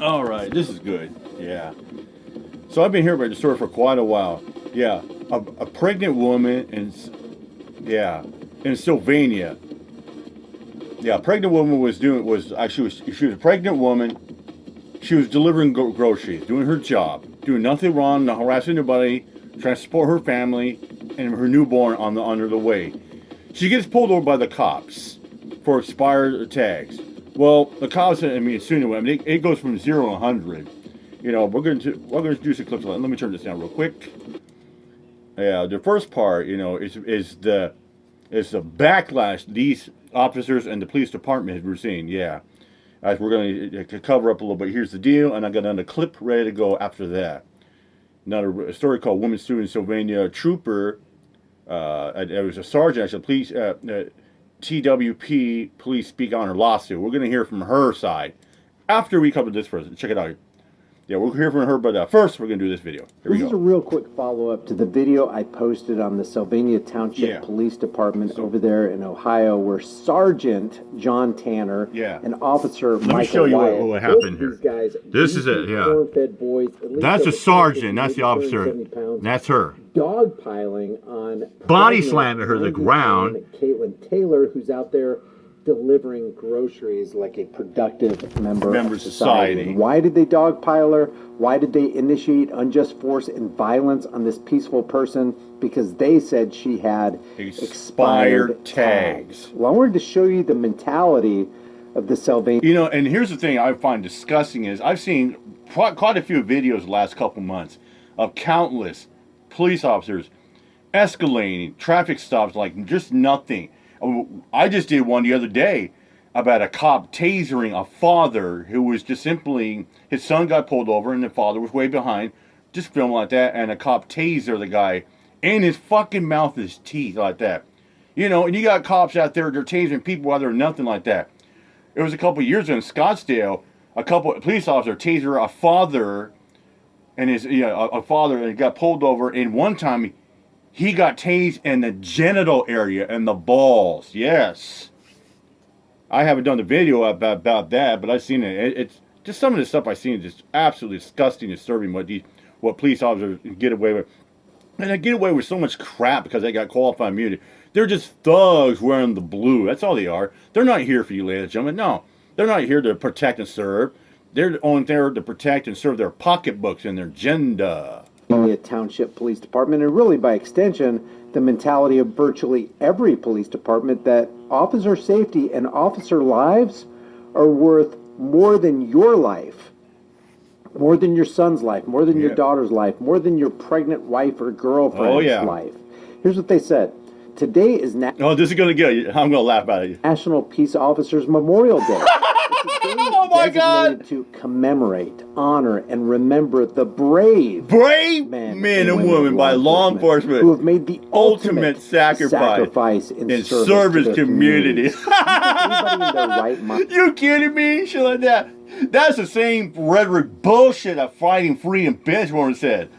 All right, this is good. Yeah. So I've been hearing about the story for quite a while. Yeah, a pregnant woman in Sylvania. Yeah, a pregnant woman she was a pregnant woman. She was delivering groceries, doing her job, doing nothing wrong, not harassing anybody, trying to support her family and her newborn under the way. She gets pulled over by the cops for expired tags. Well, the cops, it goes from 0 to 100. You know, we're going to do some clips. Let me turn this down real quick. Yeah, the first part, is the backlash these officers and the police department have received. Yeah, as we're going to cover up a little bit. Here's the deal, and I got another clip ready to go after that. A story called "Woman Suing Sylvania Trooper." It was a sergeant, actually, police, TWP police speak on her lawsuit. We're going to hear from her side after we cover this first. Check it out. Yeah, we'll hear from her, but first we're going to do this video. Here we go. This is a real quick follow-up to the video I posted on the Sylvania Township Police Department over there in Ohio, where Sergeant John Tanner and Officer Michael Wyatt. Let me show you what happened here. This is it, boys, that's the sergeant, that's the officer, that's her. Dogpiling on body slamming her to the ground. Kaitlyn Taylor, who's out there delivering groceries like a productive member of society. Why did they dogpile her? Why did they initiate unjust force and violence on this peaceful person? Because they said she had expired tags. Well, I wanted to show you the mentality of the Sylvania. And here's the thing I find disgusting is I've seen quite a few videos the last couple months of countless police officers escalating traffic stops like just nothing. I just did one the other day about a cop tasering a father who was just simply, his son got pulled over and the father was way behind, just filming like that, and a cop tasered the guy in his fucking mouth, his teeth like that. And you got cops out there, they're tasering people while they're nothing like that. It was a couple of years ago in Scottsdale, a couple of police officers tasered a father and a father, and got pulled over, and one time he got tased in the genital area and the balls. Yes. I haven't done the video about that, but I've seen it. It's just some of the stuff I've seen is just absolutely disgusting and disturbing what police officers get away with. And they get away with so much crap because they got qualified immunity. They're just thugs wearing the blue. That's all they are. They're not here for you, ladies and gentlemen. No. They're not here to protect and serve. They're only there to protect and serve their pocketbooks and their agenda. Township Police Department, and really by extension the mentality of virtually every police department, that officer safety and officer lives are worth more than your life, more than your son's life, more than your daughter's life, more than your pregnant wife or girlfriend's life. Here's what they said. Today is this is going to get you. I'm going to laugh about it. National Peace Officers Memorial Day. Oh my God! To commemorate, honor, and remember the brave men and women by law enforcement who have made the ultimate sacrifice in service to community. You kidding me? Shit like that. That's the same rhetoric bullshit that Fighting Freedom Benchwarmer said.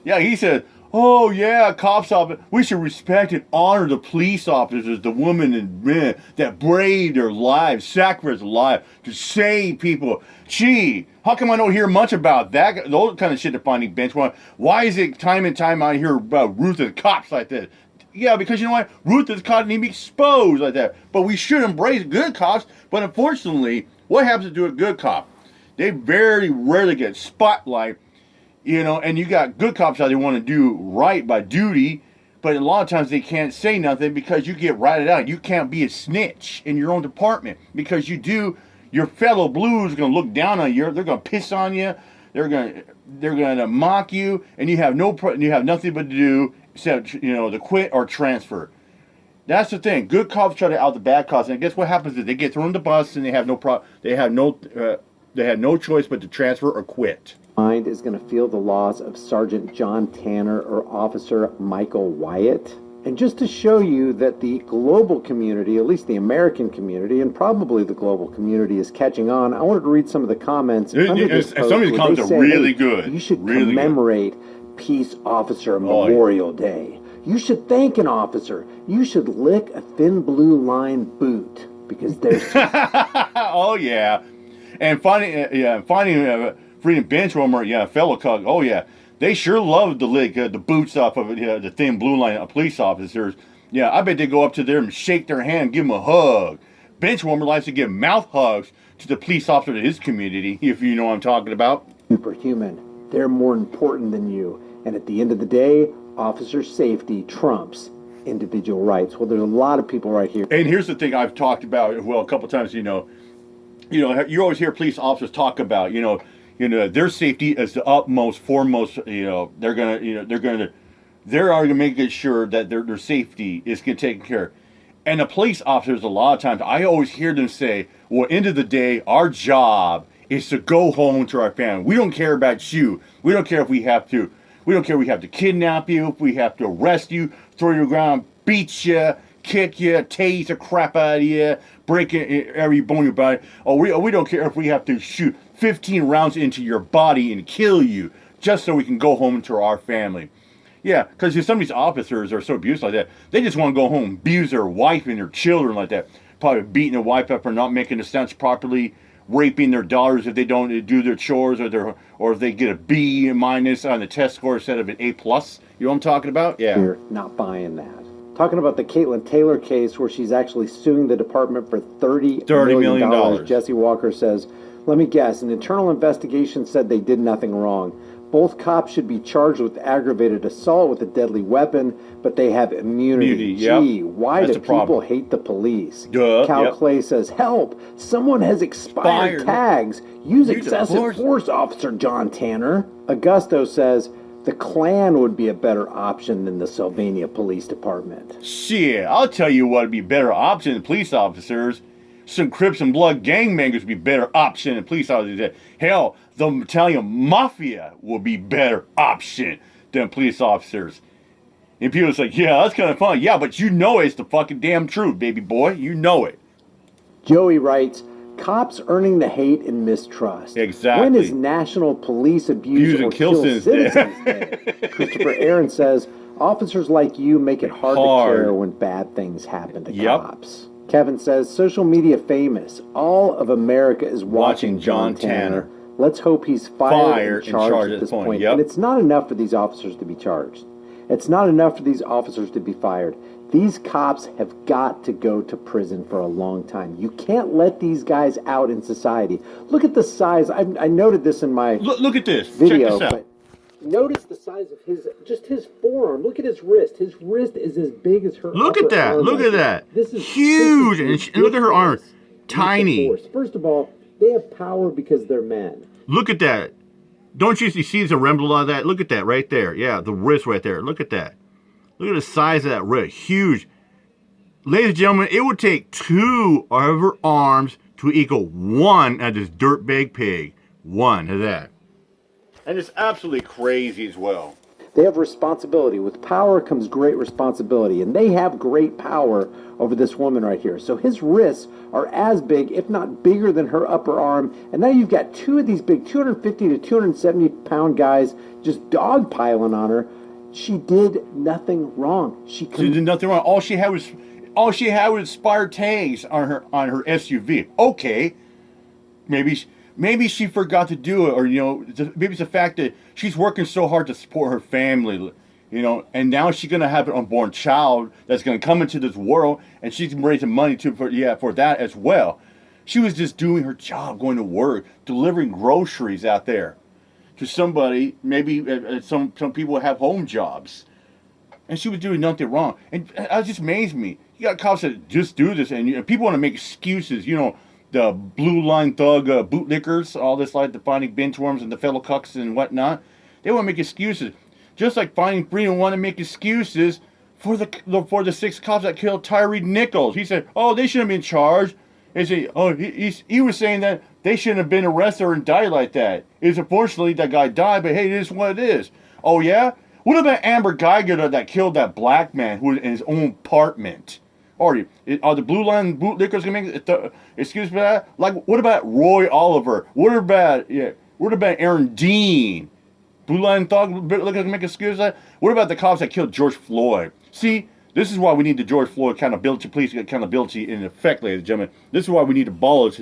Yeah, he said, oh yeah, cops we should respect and honor the police officers, the women and men that braved their lives, sacrificed their lives to save people. Gee, how come I don't hear much about that? Those kind of shit to Fighting Benchwarmer. Why is it time and time I hear about ruthless cops like this? Yeah, because you know what? Ruthless cops need to be exposed like that. But we should embrace good cops. But unfortunately, what happens to a good cop? They very rarely get spotlight. And you got good cops out there want to do right by duty, but a lot of times they can't say nothing because you get ratted out. You can't be a snitch in your own department because you do. Your fellow blues are going to look down on you. They're going to piss on you. They're going to mock you, and you have nothing but to do except to quit or transfer. That's the thing. Good cops try to out the bad cops, and guess what happens is they get thrown in the bus and they have no choice but to transfer or quit. Mind is going to feel the loss of Sergeant John Tanner or Officer Michael Wyatt. And just to show you that the global community, at least the American community, and probably the global community is catching on, I wanted to read some of the comments under this post. Some of these comments are really good. You should commemorate Peace Officer Memorial Day. You should thank an officer. You should lick a thin blue line boot because there's... Oh, yeah. And finding freedom bench warmer, yeah, fellow cuck. Oh yeah, they sure love to lick the boots off of the thin blue line police officers. Yeah, I bet they go up to there and shake their hand, give them a hug. Benchwarmer likes to give mouth hugs to the police officer of his community, if you know what I'm talking about. Superhuman. They're more important than you. And at the end of the day, officer safety trumps individual rights. Well, there's a lot of people right here. And here's the thing I've talked about, well, a couple times, you always hear police officers talk about, their safety is the utmost, foremost, they're going to make sure that their safety is taken care of. And the police officers, a lot of times, I always hear them say, well, end of the day, our job is to go home to our family. We don't care about you. We don't care if we have to. We don't care if we have to kidnap you, if we have to arrest you, throw you on the ground, beat you, kick you, tase the crap out of you, break every bone in your body. We don't care if we have to shoot 15 rounds into your body and kill you just so we can go home to our family. Yeah, because some of these officers are so abusive like that. They just want to go home and abuse their wife and their children like that. Probably beating their wife up for not making the stunts properly, raping their daughters if they don't do their chores, or if they get a B minus on the test score instead of an A plus. You know what I'm talking about? Yeah. You're not buying that. Talking about the Kaitlyn Taylor case where she's actually suing the department for $30 million. Jesse Walker says, let me guess, an internal investigation said they did nothing wrong. Both cops should be charged with aggravated assault with a deadly weapon, but they have immunity. Gee, why do people hate the police? Cal Clay says, help! Someone has expired tags. Use excessive force, Officer John Tanner. Augusto says, the Klan would be a better option than the Sylvania Police Department. Shit, I'll tell you what would be a better option than police officers. Some Crips and Blood gangbangers would be a better option than police officers. Hell, the Italian Mafia will be better option than police officers. And people's like, yeah, that's kind of fun. Yeah, but you know it's the fucking damn truth, baby boy. You know it. Joey writes, cops earning the hate and mistrust. Exactly. When is National Police Abuse or Kill Citizens Day? Christopher Aaron says, officers like you make it hard to care when bad things happen to cops. Kevin says, social media famous. All of America is watching John Tanner. Let's hope he's fired and charged at this point. And it's not enough for these officers to be charged. It's not enough for these officers to be fired. These cops have got to go to prison for a long time. You can't let these guys out in society. Look at the size. I noted this in my look at this video. Check this out. But notice the size of his forearm. Look at his wrist. His wrist is as big as her. Look at that. Look at that. This is huge. And look at her arm. Tiny. First of all, they have power because they're men. Look at that. Don't you see the resemblance of that? Look at that right there. Yeah, the wrist right there. Look at that. Look at the size of that wrist. Huge. Ladies and gentlemen, it would take 2 of her arms to equal 1 of this dirtbag pig. 1 of that. And it's absolutely crazy as well. They have responsibility. With power comes great responsibility. And they have great power over this woman right here. So his wrists are as big, if not bigger than her upper arm. And now you've got 2 of these big 250 to 270 pound guys just dogpiling on her. She did nothing wrong. She did nothing wrong. All she had was expired tags on her SUV. Okay. Maybe she forgot to do it, or maybe it's the fact that she's working so hard to support her family, and now she's gonna have an unborn child that's gonna come into this world, and she's raising money for that as well. She was just doing her job, going to work, delivering groceries out there to somebody. Maybe some people have home jobs, and she was doing nothing wrong. And it just amazed me. You got cops that just do this, and people want to make excuses. The blue line thug bootlickers, all this like the finding benchworms and the fellow cucks and whatnot. They want to make excuses, just like Finding Freedom want to make excuses for the 6 cops that killed Tyree Nichols. He said, "Oh, they shouldn't have been charged." They say, "Oh, he was saying that they shouldn't have been arrested or died like that. It's unfortunately that guy died, but hey, it is what it is." Oh yeah, what about Amber Geiger that killed that black man who was in his own apartment? Are the blue line bootlickers gonna make excuse for that? Like, what about Roy Oliver? What about Aaron Dean? Blue line thug bootlickers gonna make excuse for that? What about the cops that killed George Floyd? See, this is why we need the George Floyd police accountability in effect, ladies and gentlemen. This is why we need to abolish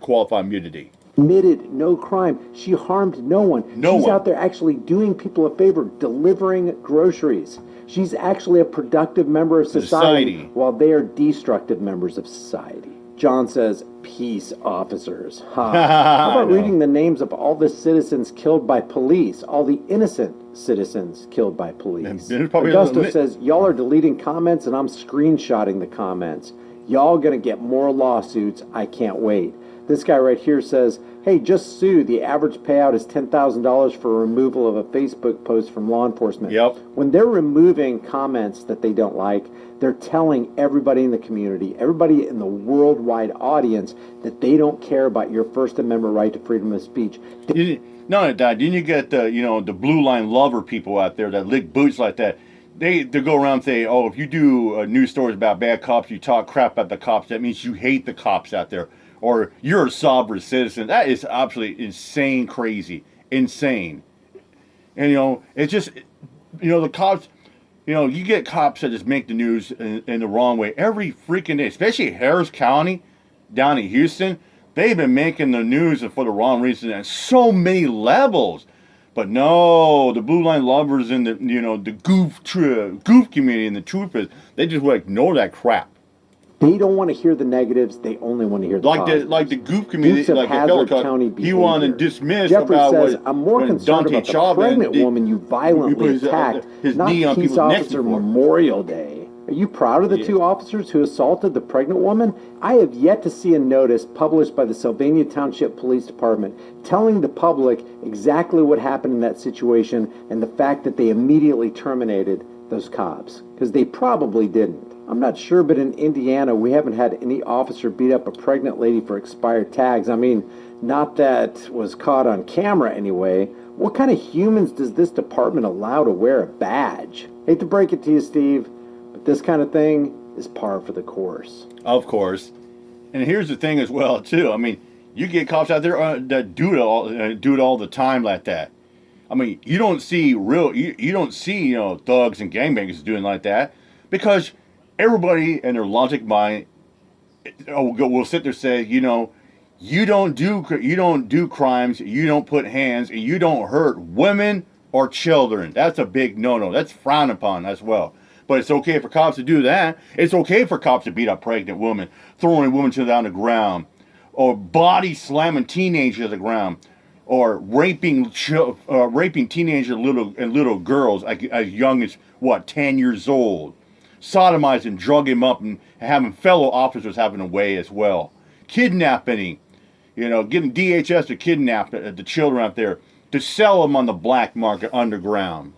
qualified immunity. committed no crime. She harmed no one. She's out there actually doing people a favor, delivering groceries. She's actually a productive member of society while they are destructive members of society. John says, peace officers. Ha. How about reading the names of all the citizens killed by police, all the innocent citizens killed by police? Augusto says, y'all are deleting comments and I'm screenshotting the comments. Y'all gonna get more lawsuits. I can't wait. This guy right here says, hey, just sue. The average payout is $10,000 for removal of a Facebook post from law enforcement. Yep. When they're removing comments that they don't like, they're telling everybody in the community, everybody in the worldwide audience, that they don't care about your First Amendment right to freedom of speech. Not only that, didn't you get the blue line lover people out there that lick boots like that? They go around and say, oh, if you do news stories about bad cops, you talk crap about the cops, that means you hate the cops out there. Or you're a sovereign citizen. That is absolutely insane, crazy, insane. And, it's just, the cops, you get cops that just make the news in the wrong way every freaking day, especially Harris County down in Houston. They've been making the news for the wrong reason at so many levels. But no, the blue line lovers and the goof community and the troopers, they just will ignore that crap. They don't want to hear the negatives. They only want to hear the positives. Like the goof community, like the fellow he wanted to dismiss Jeffrey about says, what, I'm more concerned about the pregnant woman you violently attacked, not Peace Officer Memorial Day. Are you proud of the two officers who assaulted the pregnant woman? I have yet to see a notice published by the Sylvania Township Police Department telling the public exactly what happened in that situation and the fact that they immediately terminated those cops, because they probably didn't. I'm not sure, but in Indiana, we haven't had any officer beat up a pregnant lady for expired tags. I mean, not that was caught on camera anyway. What kind of humans does this department allow to wear a badge? Hate to break it to you, Steve, but this kind of thing is par for the course. Of course. And here's the thing as well, too. I mean, you get cops out there that do it all the time like that. I mean, you don't see thugs and gangbangers doing like that, because everybody in their logic mind will sit there and say, you don't do crimes, you don't put hands, and you don't hurt women or children. That's a big no-no. That's frowned upon as well. But it's okay for cops to do that. It's okay for cops to beat up pregnant women, throwing women down the ground, or body slamming teenagers to the ground, or raping teenager little girls as young as 10 years old. Sodomizing, drugging them up, and having fellow officers having a way as well. Kidnapping, getting DHS to kidnap the children out there to sell them on the black market underground.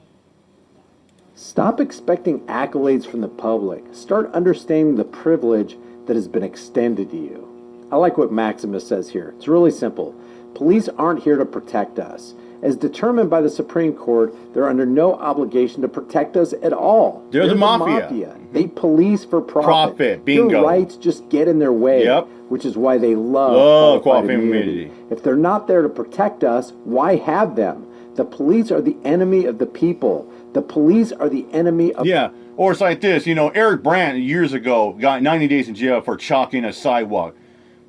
Stop expecting accolades from the public. Start understanding the privilege that has been extended to you. I like what Maximus says here. It's really simple. Police aren't here to protect us. As determined by the Supreme Court, they're under no obligation to protect us at all. They're the mafia. Mm-hmm. They police for profit. Bingo. Your rights just get in their way, which is why they love qualified immunity. If they're not there to protect us, why have them? The police are the enemy of the people. The police are the enemy of... Yeah, or it's like this, Eric Brandt years ago got 90 days in jail for chalking a sidewalk.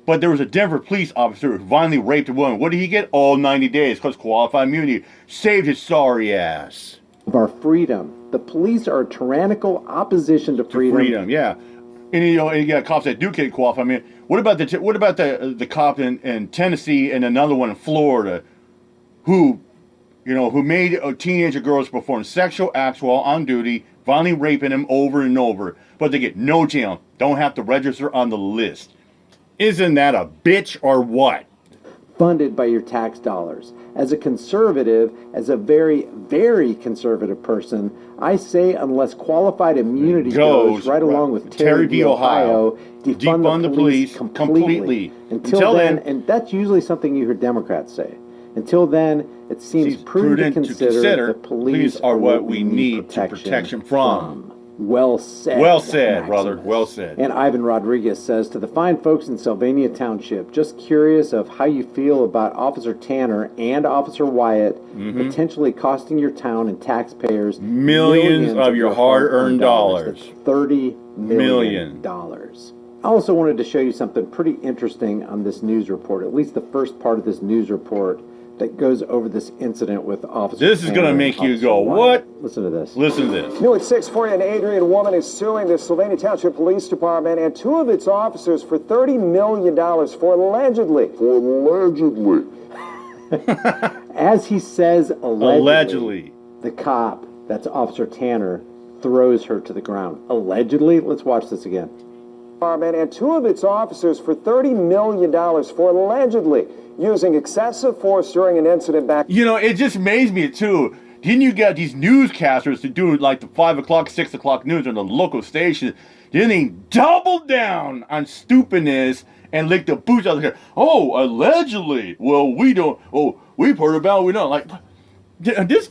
But there was a Denver police officer who violently raped a woman. What did he get? All 90 days, because qualified immunity saved his sorry ass. Of our freedom. The police are a tyrannical opposition to freedom. Yeah. And you got cops that do get qualified immunity. What about the cop in Tennessee and another one in Florida who made teenager girls perform sexual acts while on duty, violently raping them over and over, but they get no jail, don't have to register on the list. Isn't that a bitch or what? Funded by your tax dollars. As a conservative, as a very, very conservative person, I say unless qualified immunity goes right along with Terry v. Ohio, defund the police completely. Until then, and that's usually something you hear Democrats say. Until then, it seems prudent to consider the police are what we need protection from. Well said. Well said, brother. Well said. And Ivan Rodriguez says, to the fine folks in Sylvania Township, just curious of how you feel about Officer Tanner and Officer Wyatt potentially costing your town and taxpayers millions of your hard-earned dollars. $30 million. I also wanted to show you something pretty interesting on this news report, at least the first part of this news report that goes over this incident with Officer This is going to Tanner make and you Officer go, Wyatt. what? Listen to this. Listen to this. New at 6:40, an Adrian woman is suing the Sylvania Township Police Department and two of its officers for $30 million for allegedly. As he says, Allegedly. the cop, that's Officer Tanner, throws her to the ground. Allegedly? Let's watch this again. And two of its officers for $30 million for allegedly using excessive force during an incident back. You know, it just amazed me too. Didn't you get these newscasters to do like the 5 o'clock, 6 o'clock news on the local station? Didn't they double down on stupidness and lick the boots out of here? Oh, allegedly. Well, we don't. Oh, we've heard about it. We don't. Like, this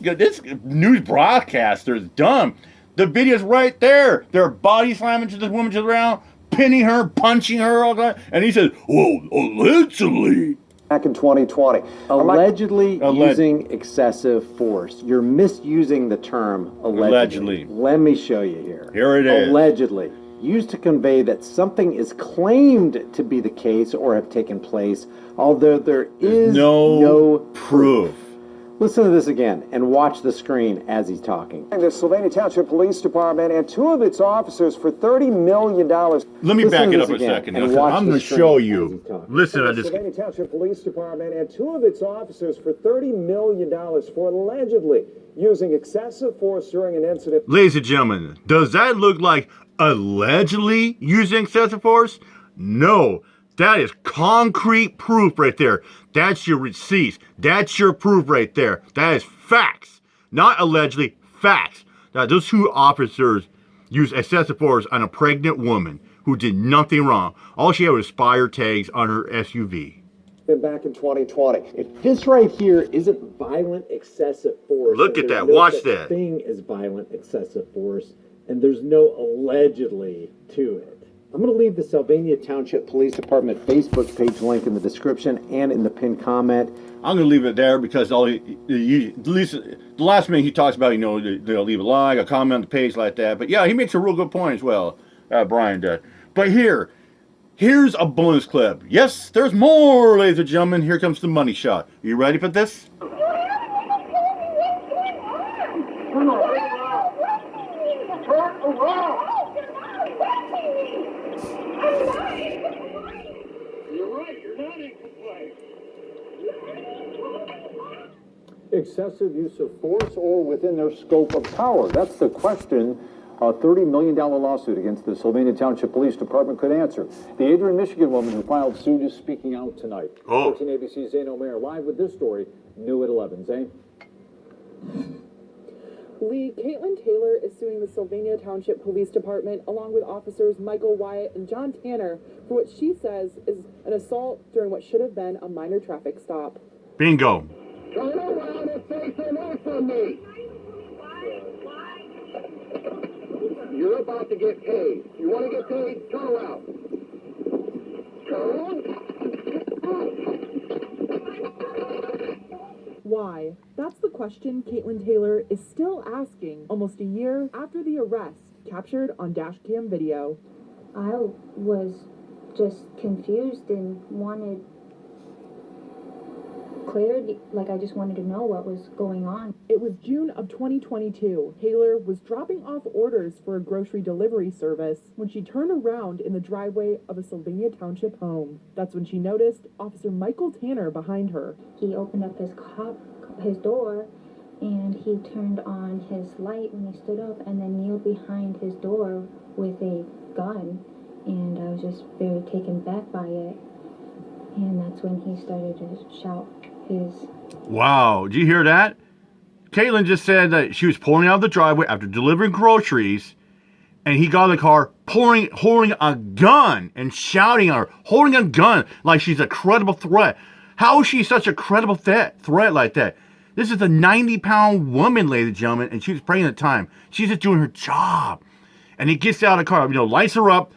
news broadcaster is dumb. The video's right there. They're body slamming to this woman to the ground, pinning her, punching her, all that. And he says, "Whoa, allegedly." Back in 2020. Allegedly using excessive force. You're misusing the term allegedly. Let me show you here. Here it is. Allegedly. Used to convey that something is claimed to be the case or have taken place, although there is no proof. Listen to this again and watch the screen as he's talking. The Sylvania Township Police Department and two of its officers for $30 million. Let me back it up a second. I'm going to show you. Listen to The this. Sylvania Township Police Department and two of its officers for $30 million for allegedly using excessive force during an incident. Ladies and gentlemen, does that look like allegedly using excessive force? No. That is concrete proof right there. That's your receipts. That's your proof right there. That is facts. Not allegedly, facts. Now, those two officers used excessive force on a pregnant woman who did nothing wrong. All she had was spire tags on her SUV. Back in 2020. If this right here isn't violent excessive force, Look at that. no Watch such that. thing is violent excessive force, and there's no allegedly to it. I'm going to leave the Sylvania Township Police Department Facebook page link in the description and in the pinned comment. I'm going to leave it there because the last minute he talks about, they'll leave a like, a comment on the page like that. But yeah, he makes a real good point as well, Brian did. But here's a bonus clip. Yes, there's more, ladies and gentlemen. Here comes the money shot. You ready for this? Excessive use of force or within their scope of power? That's the question a $30 million lawsuit against the Sylvania Township Police Department could answer. The Adrian, Michigan woman who filed suit is speaking out tonight. 14 ABC's Zane O'Meara live with this story, new at 11. Zane? Lee, Kaitlyn Taylor is suing the Sylvania Township Police Department along with officers Michael Wyatt and John Tanner for what she says is an assault during what should have been a minor traffic stop. Bingo. Turn around and face away from me. You're about to get paid. You want to get paid? Turn around. Why? That's the question Kaitlyn Taylor is still asking almost a year after the arrest captured on dashcam video. I was just confused and wanted clarity, like I just wanted to know what was going on. It was June of 2022. Taylor was dropping off orders for a grocery delivery service when she turned around in the driveway of a Sylvania Township home. That's when she noticed Officer Michael Tanner behind her. He opened up his door and he turned on his light when he stood up and then kneeled behind his door with a gun, and I was just very taken back by it. And that's when he started to shout his... Wow, did you hear that? Kaitlyn just said that she was pulling out of the driveway after delivering groceries, and he got in the car holding a gun and shouting at her, holding a gun like she's a credible threat. How is she such a credible threat like that? This is a 90-pound woman, ladies and gentlemen, and she was pregnant at the time. She's just doing her job. And he gets out of the car, lights her up,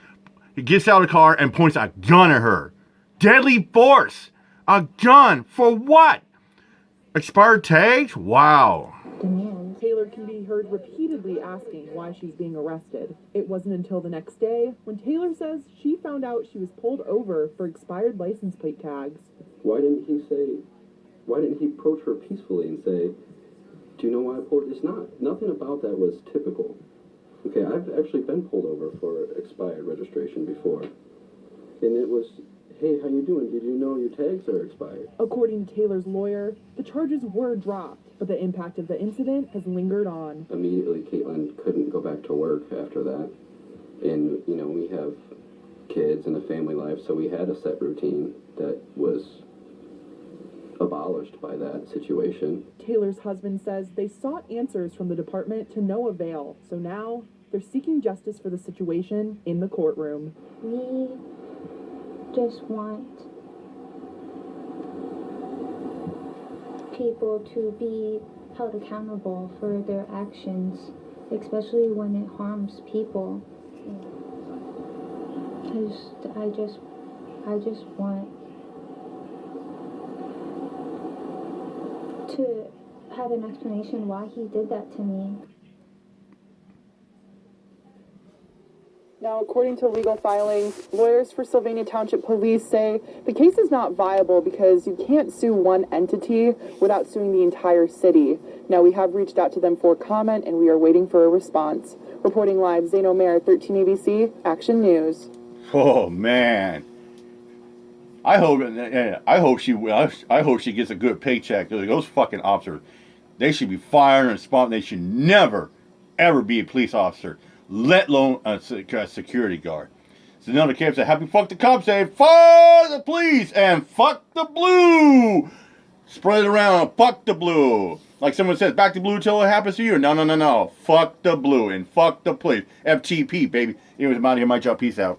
he gets out of the car and points a gun at her. Deadly force. A gun. For what? Expired tags? Wow. demands. Taylor can be heard repeatedly asking why she's being arrested. It wasn't until the next day when Taylor says she found out she was pulled over for expired license plate tags. Why didn't he approach her peacefully and say, do you know why I pulled? It's not, nothing about that was typical. Okay, I've actually been pulled over for expired registration before. And it was, hey, how you doing? Did you know your tags are expired? According to Taylor's lawyer, the charges were dropped, but the impact of the incident has lingered on. Immediately, Kaitlyn couldn't go back to work after that. And, you know, we have kids and a family life, so we had a set routine that was abolished by that situation. Taylor's husband says they sought answers from the department to no avail, so now they're seeking justice for the situation in the courtroom. We just want people to be held accountable for their actions, especially when it harms people. I just want to have an explanation why he did that to me. Now, according to legal filings, lawyers for Sylvania Township Police say the case is not viable because you can't sue one entity without suing the entire city. Now, we have reached out to them for comment, and we are waiting for a response. Reporting live, Zane O'Mare, 13 ABC, Action News. Oh man, I hope she gets a good paycheck. Those fucking officers, they should be fired and spawned. They should never, ever be a police officer, let alone a security guard. So another kid said, "Happy fuck the cops, say fuck the police and fuck the blue." Spread it around, fuck the blue. Like someone says, back to blue till it happens to you. No. Fuck the blue and fuck the police. FTP, baby. It was out here. My job. Peace out.